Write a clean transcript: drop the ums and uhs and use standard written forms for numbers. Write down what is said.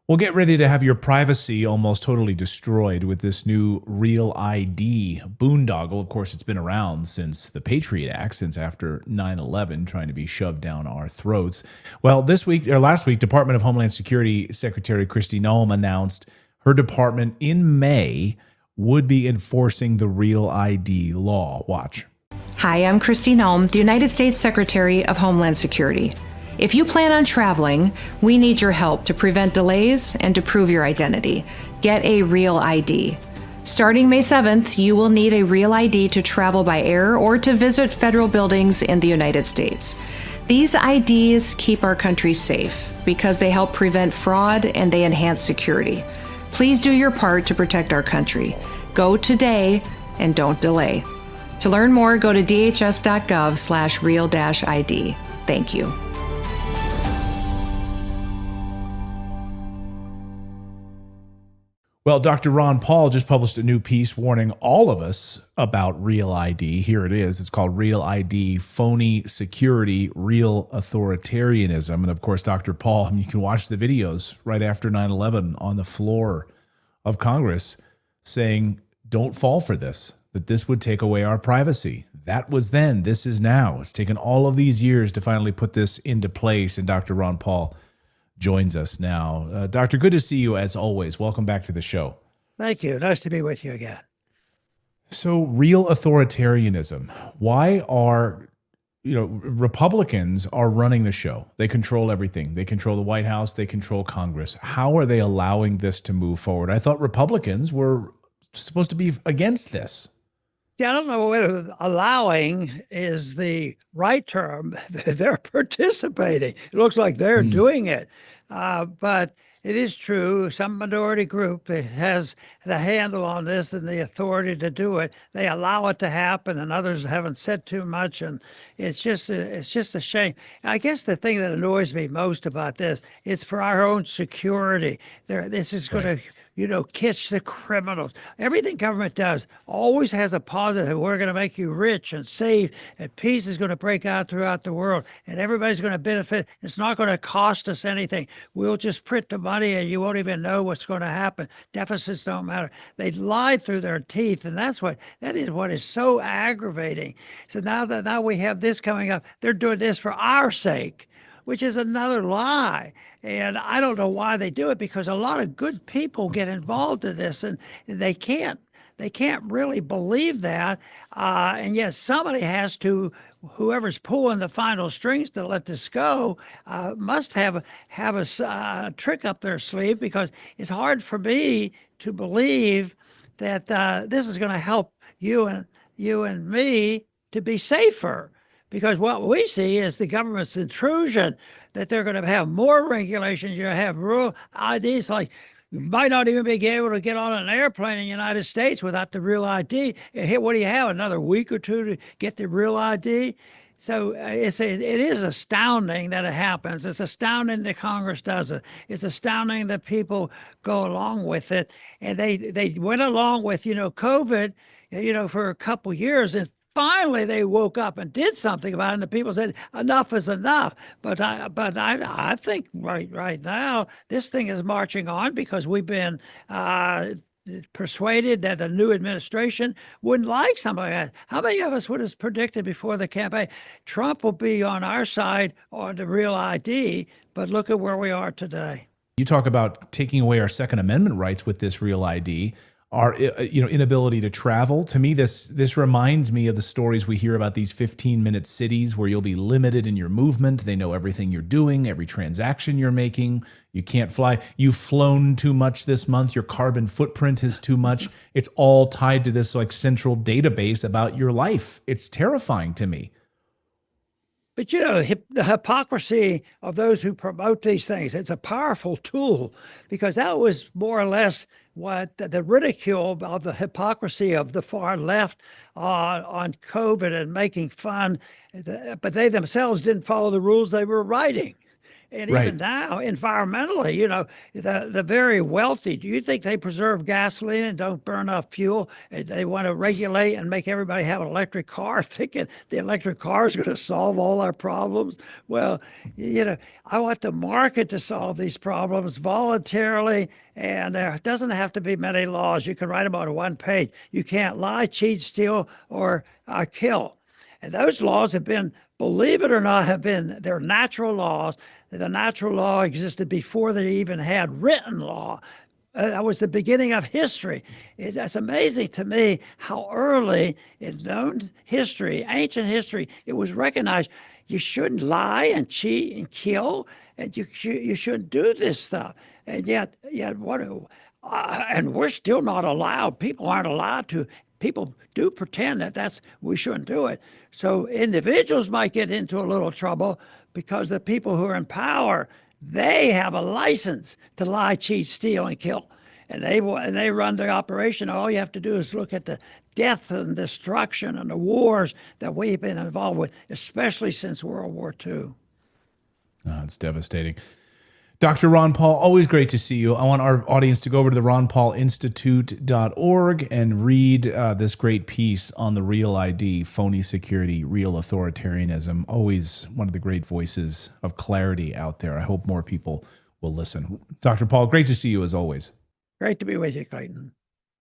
Well, get ready to have your privacy almost totally destroyed with this new Real ID boondoggle. Of course, it's been around since the Patriot Act, since after 9/11, trying to be shoved down our throats. Well, this week or last week, Department of Homeland Security Secretary Kristi Noem announced her department in May would be enforcing the Real ID law. Watch. Hi, I'm Kristi Noem, the United States Secretary of Homeland Security. If you plan on traveling, we need your help to prevent delays and to prove your identity. Get a Real ID. Starting May 7th, you will need a Real ID to travel by air or to visit federal buildings in the United States. These IDs keep our country safe because they help prevent fraud and they enhance security. Please do your part to protect our country. Go today and don't delay. To learn more, go to dhs.gov/real-id. Thank you. Well, Dr. Ron Paul just published a new piece warning all of us about Real ID. Here it is. It's called Real ID, Phony Security, Real Authoritarianism. And of course, Dr. Paul, you can watch the videos right after 9/11 on the floor of Congress saying, don't fall for this, that this would take away our privacy. That was then. This is now. It's taken all of these years to finally put this into place. And Dr. Ron Paul joins us now. Doctor, good to see you as always. Welcome back to the show. Thank you. Nice to be with you again. So, real authoritarianism. Why are, Republicans are running the show. They control everything. They control the White House. They control Congress. How are they allowing this to move forward? I thought Republicans were supposed to be against this. See, I don't know whether allowing is the right term. They're participating. It looks like they're doing it. But it is true, some minority group that has the handle on this and the authority to do it. They allow it to happen, and others haven't said too much. And it's just a shame. I guess the thing that annoys me most about this is for our own security. This is going to catch the criminals. Everything government does always has a positive. We're going to make you rich and safe, and peace is going to break out throughout the world, and everybody's going to benefit. It's not going to cost us anything. We'll just print the money, and you won't even know what's going to happen. Deficits don't matter. They lie through their teeth, and that is what is so aggravating. So now we have this coming up. They're doing this for our sake, which is another lie. And I don't know why they do it, because a lot of good people get involved in this, and they can't really believe that. And yet somebody has to, whoever's pulling the final strings to let this go, must have a trick up their sleeve, because it's hard for me to believe that this is going to help you and me to be safer. Because what we see is the government's intrusion, that they're going to have more regulations. You're going to have real IDs, like you might not even be able to get on an airplane in the United States without the Real ID. What do you have, another week or two to get the Real ID? So it is astounding that it happens. It's astounding that Congress does it. It's astounding that people go along with it. And they went along with, COVID, for a couple years, and finally, they woke up and did something about it, and the people said, enough is enough. But I think right now, this thing is marching on because we've been persuaded that the new administration wouldn't like something like that. How many of us would have predicted before the campaign, Trump will be on our side on the Real ID, but look at where we are today. You talk about taking away our Second Amendment rights with this Real ID. Our inability to travel. To me, this reminds me of the stories we hear about these 15-minute cities where you'll be limited in your movement. They know everything you're doing, every transaction you're making. You can't fly. You've flown too much this month. Your carbon footprint is too much. It's all tied to this central database about your life. It's terrifying to me. But the hypocrisy of those who promote these things, it's a powerful tool, because that was more or less what the ridicule of the hypocrisy of the far left on COVID and making fun. But they themselves didn't follow the rules they were writing. And Right. even now, environmentally, the very wealthy, do you think they preserve gasoline and don't burn up fuel? And they want to regulate and make everybody have an electric car, thinking the electric car is going to solve all our problems. Well, I want the market to solve these problems voluntarily, and there doesn't have to be many laws. You can write them on one page. You can't lie, cheat, steal, or kill. And those laws have been, believe it or not, they're natural laws. The natural law existed before they even had written law. That was the beginning of history. That's amazing to me how early in known history, ancient history, it was recognized you shouldn't lie and cheat and kill, and you shouldn't do this stuff. And yet what? And we're still not allowed. People aren't allowed to. People do pretend that we shouldn't do it. So individuals might get into a little trouble because the people who are in power, they have a license to lie, cheat, steal, and kill. And they run the operation. All you have to do is look at the death and destruction and the wars that we've been involved with, especially since World War II. Oh, it's devastating. Dr. Ron Paul, always great to see you. I want our audience to go over to the ronpaulinstitute.org and read this great piece on the Real ID, phony security, real authoritarianism. Always one of the great voices of clarity out there. I hope more people will listen. Dr. Paul, great to see you as always. Great to be with you, Clayton.